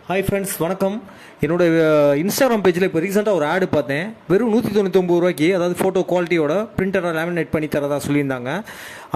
Hi friends, வணக்கம். என்னோடய Instagram பேஜில் இப்போ ரீசெண்டாக ஒரு ஆடு பார்த்தேன். வெறும் 199 ரூபாய்க்கு, அதாவது ஃபோட்டோ குவாலிட்டியோட பிரிண்டரை லேமினேட் பண்ணி தரதா சொல்லியிருந்தாங்க.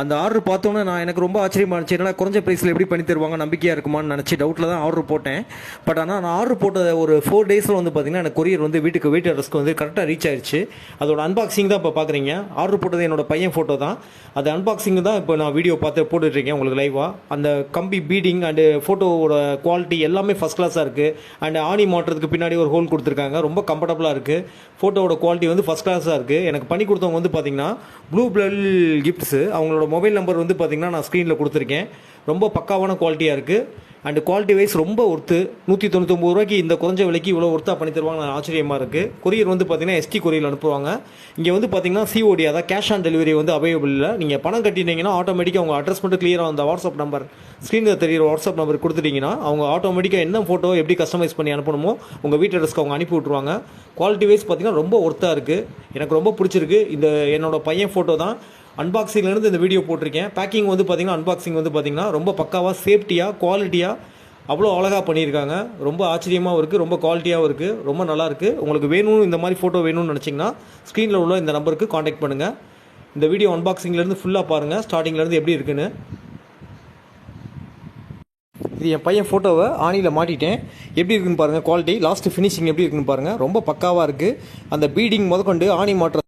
அந்த ஆர்டர் பார்த்தோன்னே எனக்கு ரொம்ப ஆச்சரியமாக இருந்துச்சு. ஏன்னா குறைஞ்ச ப்ரைஸில் எப்படி பண்ணி தருவாங்க, நம்பிக்கையாக இருக்குமான்னு நினச்சி டவுட்டில் தான் ஆர்டர் போட்டேன். பட் ஆனால் நான் ஆர்டர் போட்ட ஒரு 4 டேஸில் பார்த்திங்கன்னா எனக்கு கொரியர் வீட்டு அட்ரஸ்க்கு கரெக்டாக ரீச் ஆயிடுச்சு. அதோட அன்பாக்சிங் தான் இப்போ பார்க்குறீங்க. ஆர்டர் போட்டது என்னோட பையன் ஃபோட்டோ தான். அது அன்பாக்சிங் தான் இப்போ நான் வீடியோ பார்த்து போட்டுட்ருக்கேன் உங்களுக்கு லைவாக. அந்த கம்பி பீடிங் அண்டு ஃபோட்டோவோட குவாலிட்டி எல்லாமே ஃபஸ்ட் கிளாஸாக இருக்குது. அண்ட் ஆணி மாட்டுறதுக்கு பின்னாடி ஒரு ஹோல் கொடுத்துருக்காங்க. ரொம்ப கம்ஃபர்டபுளாக இருக்குது. ஃபோட்டோவோட குவாலிட்டி ஃபஸ்ட் கிளாஸாக இருக்குது. எனக்கு பண்ணி கொடுத்தவங்க பார்த்தீங்கன்னா ப்ளூ பிளல் கிஃப்ட்ஸு. அவங்களோட மொபைல் நம்பர் பார்த்தீங்கன்னா நான் ஸ்க்ரீனில் கொடுத்துருக்கேன். ரொம்ப பக்காவான குவாலிட்டியாக இருக்குது. அண்ட் குவாலிட்டி வைஸ் ரொம்ப ஒர்த்து. 199 ரூபாய்க்கு இந்த குறைஞ்ச விலைக்கு இவ்வளோ ஒர்த்தாக பண்ணி தருவாங்க. ஆச்சரியமாக இருக்குது. கொரியர் பார்த்தீங்கன்னா எஸ்டி கொரியர் அனுப்புவாங்க. இங்கே பார்த்தீங்கன்னா சிஓடி, அதாவது கேஷ் ஆன் டெலிவரி அவைலபிள் இல்லை. நீங்கள் பணம் கட்டினீங்கன்னா ஆட்டோமேட்டிக்காக அவங்க அட்ரஸ் மட்டும் கிளியராக அந்த வாட்ஸ்அப் நம்பர், ஸ்க்ரீனில் தெரியிற வாட்ஸ்அப் நம்பர் கொடுத்துட்டிங்கன்னா அவங்க ஆட்டோமேட்டிக்காக என்ன ஃபோட்டோ எப்படி கஸ்டமைஸ் பண்ணி அனுப்பணுமோ உங்கள் வீட்டு அட்ரஸ்க்கு அவங்க அனுப்பி விட்ருவாங்க. குவாலிட்டி வைஸ் பார்த்தீங்கன்னா ரொம்ப ஒர்த்தாக இருக்குது. எனக்கு ரொம்ப பிடிச்சிருக்கு. இந்த என்னோட பையன் ஃபோட்டோ தான். அன்பாக்சிங்லேருந்து இந்த வீடியோ போட்டிருக்கேன். பேக்கிங் பார்த்தீங்கன்னா அன்பாக்சிங் பார்த்தீங்கன்னா ரொம்ப பக்காவாக, சேஃப்டியாக, குவாலிட்டியாக அவ்வளோ அழகாக பண்ணியிருக்காங்க. ரொம்ப ஆச்சரியமாகவும் இருக்குது, ரொம்ப குவாலிட்டியாகவும் இருக்குது, ரொம்ப நல்லாயிருக்கு. உங்களுக்கு வேணும், இந்த மாதிரி ஃபோட்டோ வேணும்னு நினச்சிங்கன்னா ஸ்க்ரீனில் உள்ள இந்த நம்பருக்கு காண்டாக்ட் பண்ணுங்கள். இந்த வீடியோ அன்பாக்சிங்லேருந்து ஃபுல்லாக பாருங்கள், ஸ்டார்டிங்லேருந்து எப்படி இருக்குன்னு. இது என் பையன் ஃபோட்டோவை ஆணியில் மாட்டிட்டேன். எப்படி இருக்குன்னு பாருங்கள். குவாலிட்டி லாஸ்ட்டு ஃபினிஷிங் எப்படி இருக்குன்னு பாருங்கள். ரொம்ப பக்காவாக இருக்குது. அந்த பீடிங் முதற்கொண்டு ஆணி மாற்ற